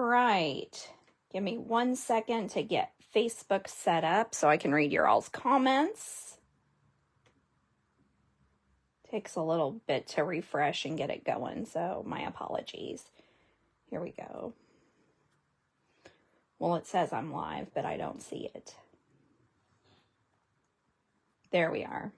right. Give me 1 second to get Facebook set up so I can read your all's comments. Takes a little bit to refresh and get it going, so my apologies. Here we go. Well, it says I'm live, but I don't see it. There we are.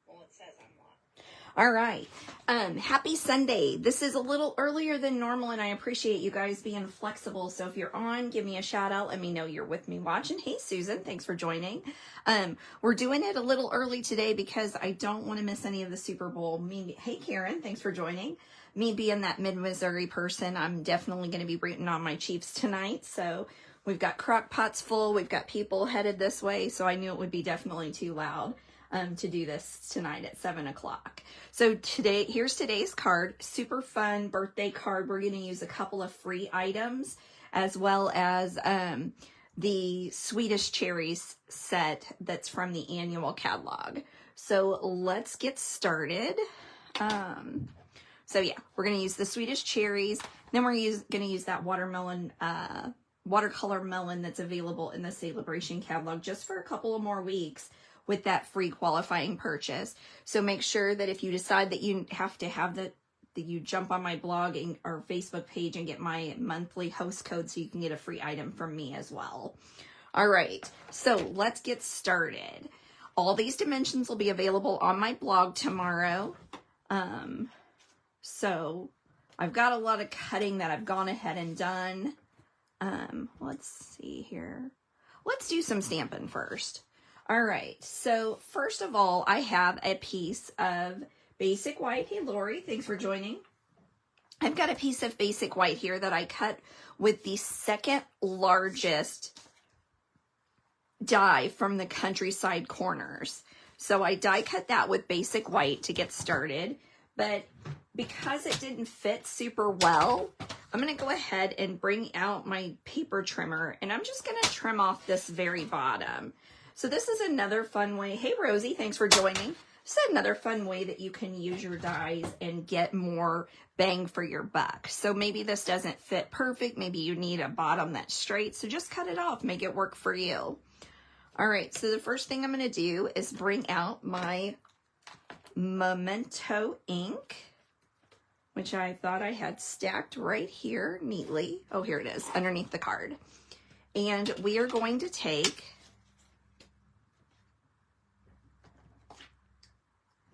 Well, it says I'm live. All right. Happy Sunday. This is a little earlier than normal, and I appreciate you guys being flexible. So if you're on, give me a shout out. Let me know you're with me watching. Hey, Susan, thanks for joining. We're doing it a little early today because I don't want to miss any of the Super Bowl. Hey, Karen, thanks for joining. Me being that mid-Missouri person, I'm definitely going to be rooting on my Chiefs tonight. So we've got crock pots full. We've got people headed this way. So I knew it would be definitely too loud to do this tonight at 7 o'clock. So here's today's card. Super fun birthday card. We're going to use a couple of free items as well as the Sweetest Cherries set that's from the annual catalog. So let's get started. So yeah, we're going to use the Sweetest Cherries. Then we're going to use that watercolor melon that's available in the Celebration catalog just for a couple of more weeks with that free qualifying purchase. So make sure that if you decide that you have to have that you jump on my blog or Facebook page and get my monthly host code so you can get a free item from me as well. All right, so let's get started. All these dimensions will be available on my blog tomorrow. So I've got a lot of cutting that I've gone ahead and done. Let's see here. Let's do some stamping first. All right, so first of all, I have a piece of Basic White. Hey, Lori, thanks for joining. I've got a piece of Basic White here that I cut with the second largest die from the Countryside Corners. So I die cut that with Basic White to get started, but because it didn't fit super well, I'm going to go ahead and bring out my paper trimmer, and I'm just going to trim off this very bottom. So this is another fun way. Hey, Rosie, thanks for joining. This is another fun way that you can use your dies and get more bang for your buck. So maybe this doesn't fit perfect. Maybe you need a bottom that's straight. So just cut it off, make it work for you. All right, so the first thing I'm going to do is bring out my Memento ink, which I thought I had stacked right here neatly. Oh, here it is, underneath the card. And we are going to take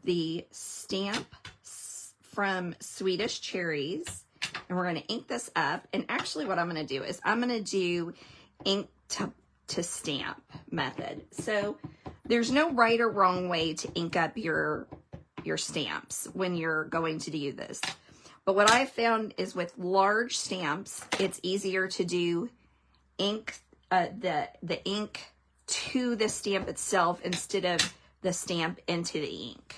the stamp from Sweetest Cherries, and we're going to ink this up. And actually what I'm going to do is I'm going to do ink to stamp method. So there's no right or wrong way to ink up your stamps when you're going to do this. But what I've found is with large stamps, it's easier to do ink, the ink to the stamp itself instead of the stamp into the ink.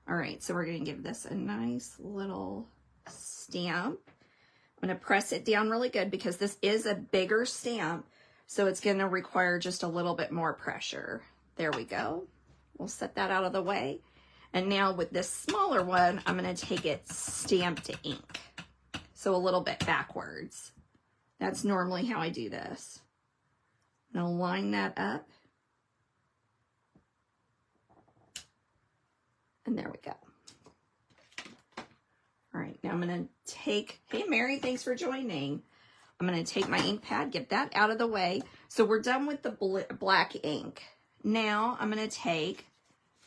All right, so we're going to give this a nice little stamp. I'm going to press it down really good because this is a bigger stamp, so it's going to require just a little bit more pressure. There we go. We'll set that out of the way. And now with this smaller one, I'm going to take it stamp to ink. So a little bit backwards. That's normally how I do this. I'm going to line that up. And there we go. All right, now I'm going to take, hey, Mary, thanks for joining. I'm going to take my ink pad, get that out of the way. So we're done with the black ink. Now I'm going to take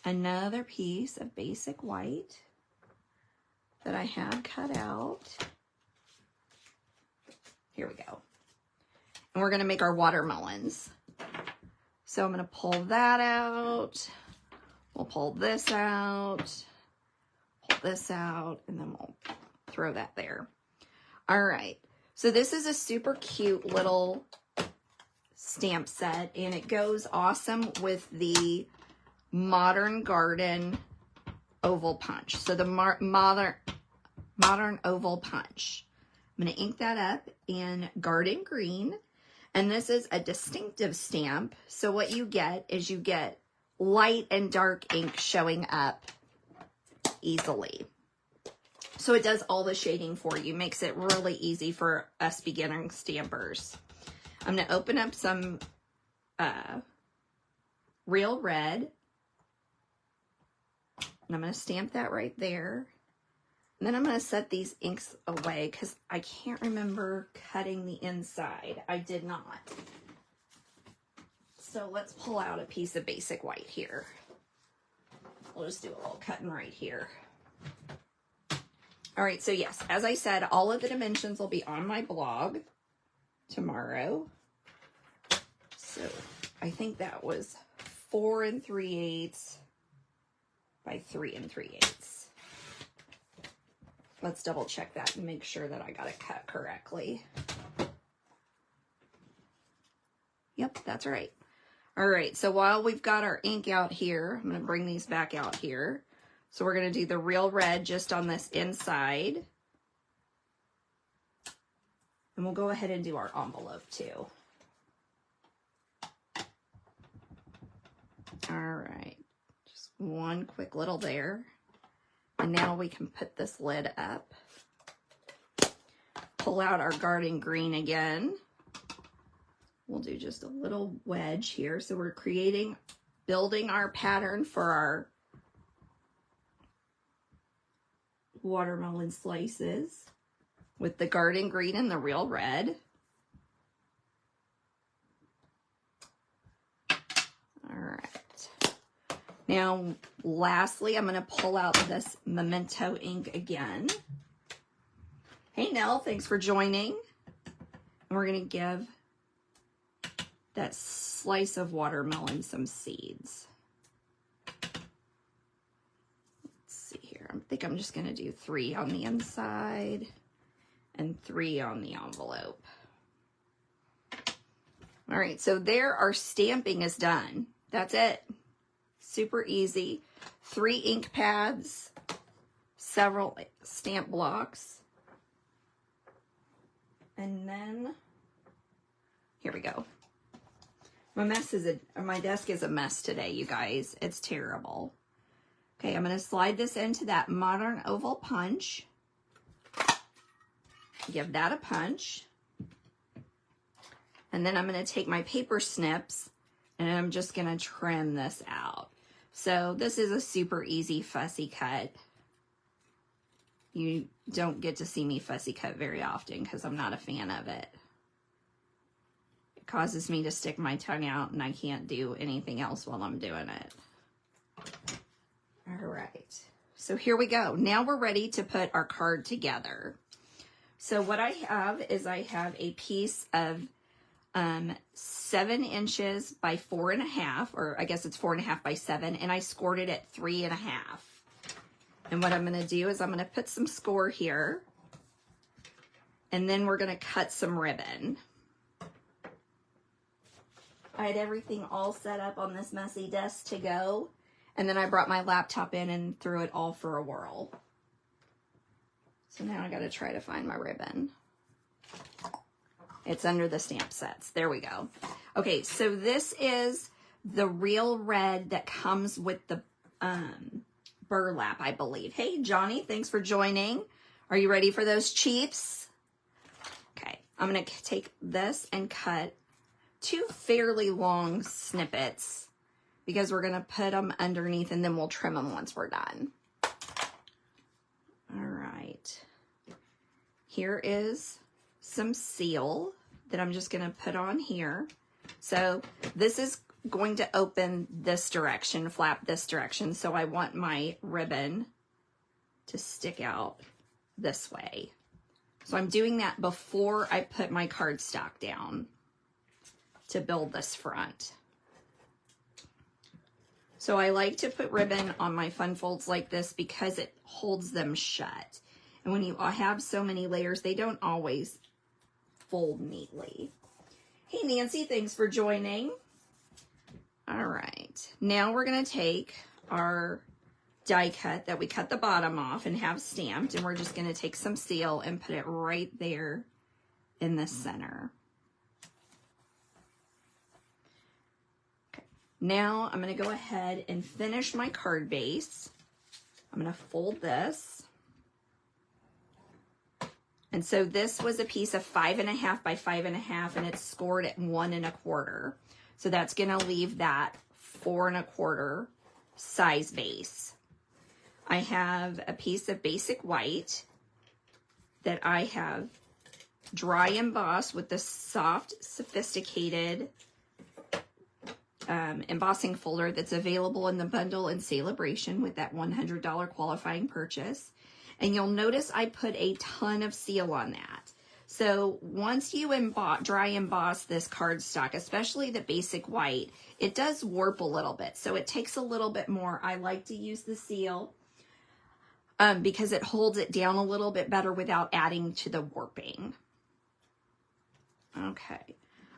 another piece of Basic White that I had cut out. Here we go. And we're going to make our watermelons. So I'm going to pull that out. We'll pull this out, and then we'll throw that there. All right, so this is a super cute little stamp set, and it goes awesome with the Modern Garden Oval Punch. So the modern Oval Punch. I'm going to ink that up in Garden Green, and this is a distinctive stamp. So what you get is you get light and dark ink showing up easily. So it does all the shading for you, makes it really easy for us beginner stampers. I'm going to open up some Real Red, and I'm going to stamp that right there. And then I'm going to set these inks away because I can't remember cutting the inside. I did not. So let's pull out a piece of basic white here. We'll just do a little cutting right here. All right, so yes, as I said, all of the dimensions will be on my blog tomorrow. So I think that was 4 3/8 by 3 3/8. Let's double check that and make sure that I got it cut correctly. Yep, that's right. All right, so while we've got our ink out here, I'm going to bring these back out here. So we're going to do the Real Red just on this inside. And we'll go ahead and do our envelope too. All right, just one quick little there. And now we can put this lid up. Pull out our garden green again. We'll do just a little wedge here. So we're building our pattern for our watermelon slices with the garden green and the Real Red. All right. Now, lastly, I'm going to pull out this Memento ink again. Hey, Nell, thanks for joining. And we're going to give that slice of watermelon some seeds. Let's see here. I think I'm just going to do 3 on the inside and 3 on the envelope. All right, so there our stamping is done. That's it. Super easy. 3 ink pads, several stamp blocks, and then here we go. My desk is a mess today, you guys. It's terrible. Okay, I'm going to slide this into that modern oval punch. Give that a punch. And then I'm going to take my paper snips and I'm just going to trim this out. So this is a super easy fussy cut. You don't get to see me fussy cut very often because I'm not a fan of it. It causes me to stick my tongue out and I can't do anything else while I'm doing it. All right, so here we go. Now we're ready to put our card together. So what I have is I have a piece of 7 inches by 4.5, or I guess it's 4.5 by 7, and I scored it at 3.5. And what I'm going to do is I'm going to put some score here, and then we're going to cut some ribbon. I had everything all set up on this messy desk to go, and then I brought my laptop in and threw it all for a whirl. So now I got to try to find my ribbon. It's under the stamp sets. There we go. Okay, so this is the Real Red that comes with the burlap, I believe. Hey, Johnny, thanks for joining. Are you ready for those Chiefs? Okay, I'm going to take this and cut 2 fairly long snippets because we're going to put them underneath and then we'll trim them once we're done. All right. Here is some seal that I'm just going to put on here. So this is going to open this direction, flap this direction. So I want my ribbon to stick out this way. So I'm doing that before I put my cardstock down to build this front. So I like to put ribbon on my fun folds like this because it holds them shut. And when you have so many layers, they don't always fold neatly. Hey, Nancy, thanks for joining. All right, now we're going to take our die cut that we cut the bottom off and have stamped, and we're just going to take some seal and put it right there in the center. Okay. Now I'm going to go ahead and finish my card base. I'm going to fold this. And so this was a piece of 5.5 by 5.5, and it's scored at 1 1/4. So that's going to leave that 4 1/4 size base. I have a piece of basic white that I have dry embossed with the soft, sophisticated embossing folder that's available in the bundle in Celebration with that $100 qualifying purchase. And you'll notice I put a ton of seal on that. So once you dry emboss this cardstock, especially the basic white, it does warp a little bit. So it takes a little bit more. I like to use the seal because it holds it down a little bit better without adding to the warping. Okay.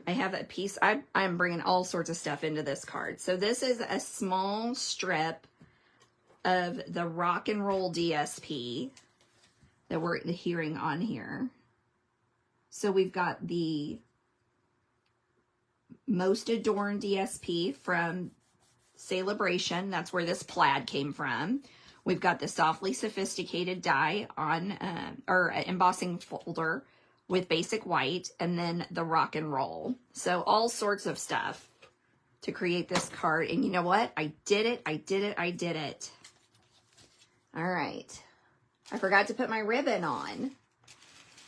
I have a piece, I'm bringing all sorts of stuff into this card. So this is a small strip of the Rock and Roll DSP that we're hearing on here. So we've got the Most Adorned DSP from Celebration. That's where this plaid came from. We've got the Softly Sophisticated die on, or embossing folder with basic white, and then the Rock and Roll. So all sorts of stuff to create this card. And you know what? I did it. I did it. I did it. All right. I forgot to put my ribbon on.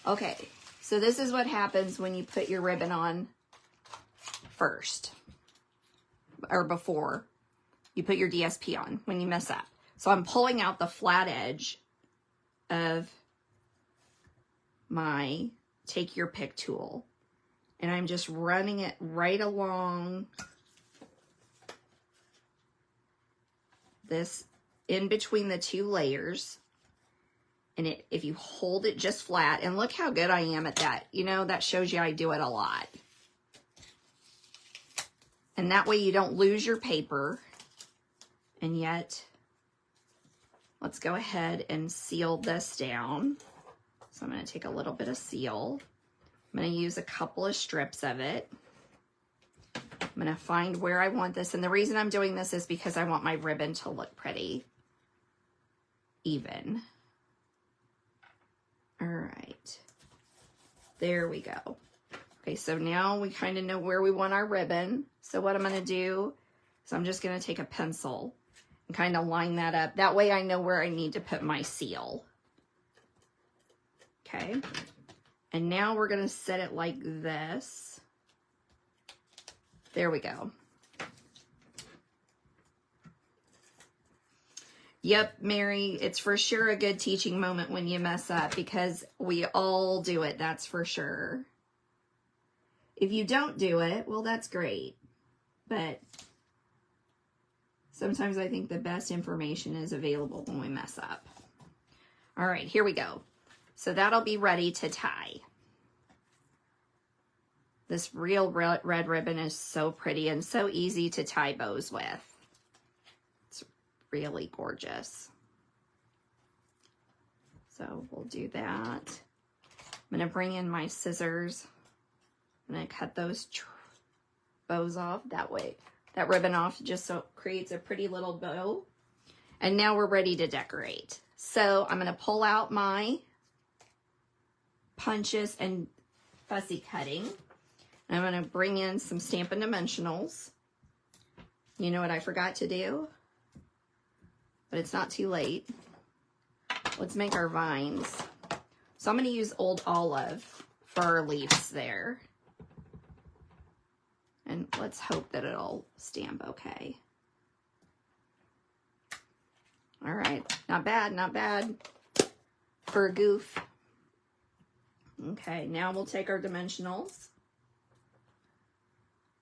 Okay. So this is what happens when you put your ribbon on first, or before you put your DSP on, when you mess up. So I'm pulling out the flat edge of my Take Your Pick tool, and I'm just running it right along this, in between the two layers. And if you hold it just flat, and look how good I am at that. You know, that shows you I do it a lot. And that way you don't lose your paper. And yet, let's go ahead and seal this down. So I'm going to take a little bit of seal. I'm going to use a couple of strips of it. I'm going to find where I want this. And the reason I'm doing this is because I want my ribbon to look pretty even. All right. There we go. Okay, so now we kind of know where we want our ribbon. So what I'm going to do is I'm just going to take a pencil and kind of line that up. That way I know where I need to put my seal. Okay, and now we're going to set it like this. There we go. Yep, Mary, it's for sure a good teaching moment when you mess up, because we all do it, that's for sure. If you don't do it, well, that's great. But sometimes I think the best information is available when we mess up. All right, here we go. So that'll be ready to tie. This real red ribbon is so pretty and so easy to tie bows with. It's really gorgeous. So we'll do that. I'm going to bring in my scissors. I'm going to cut those bows off that way. That ribbon off, just so it creates a pretty little bow. And now we're ready to decorate. So I'm going to pull out my punches and fussy cutting. I'm going to bring in some Stampin' Dimensionals. You know what I forgot to do? But it's not too late. Let's make our vines. So I'm going to use Old Olive for our leaves there. And let's hope that it'll stamp okay. All right, not bad, not bad for a goof. Okay, now we'll take our dimensionals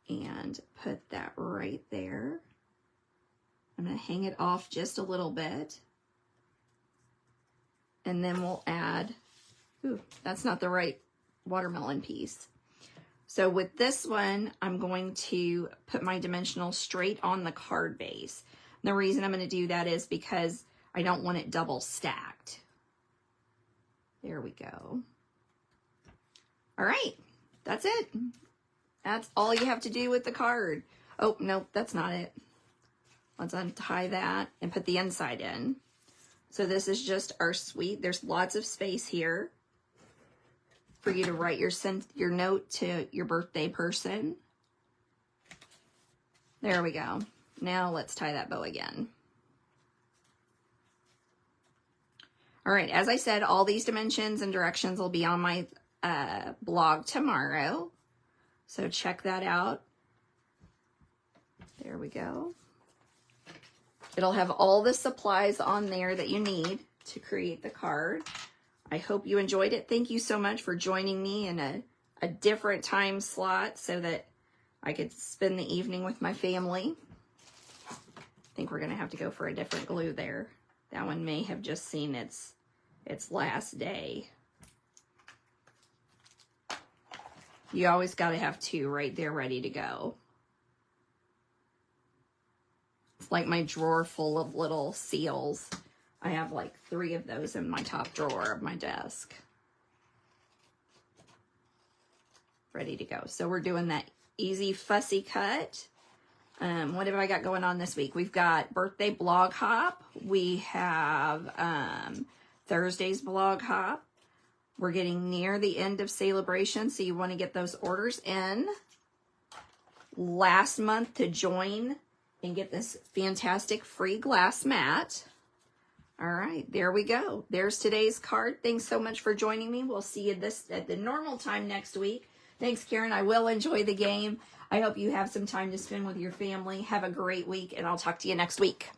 and put that right there. I'm going to hang it off just a little bit. And then we'll add, ooh, that's not the right watermelon piece. So with this one, I'm going to put my dimensional straight on the card base. And the reason I'm going to do that is because I don't want it double stacked. There we go. All right, that's it. That's all you have to do with the card. Oh, nope, that's not it. Let's untie that and put the inside in. So this is just our sweet. There's lots of space here for you to write your note to your birthday person. There we go. Now let's tie that bow again. All right, as I said, all these dimensions and directions will be on my blog tomorrow. So check that out. There we go. It'll have all the supplies on there that you need to create the card. I hope you enjoyed it. Thank you so much for joining me in a different time slot so that I could spend the evening with my family. I think we're going to have to go for a different glue there. That one may have just seen its last day. You always got to have two right there ready to go. It's like my drawer full of little seals. I have like 3 of those in my top drawer of my desk. Ready to go. So we're doing that easy fussy cut. What have I got going on this week? We've got birthday blog hop. We have Thursday's blog hop. We're getting near the end of celebration, so you want to get those orders in last month to join and get this fantastic free glass mat. All right, there we go. There's today's card. Thanks so much for joining me. We'll see you at the normal time next week. Thanks, Karen. I will enjoy the game. I hope you have some time to spend with your family. Have a great week, and I'll talk to you next week.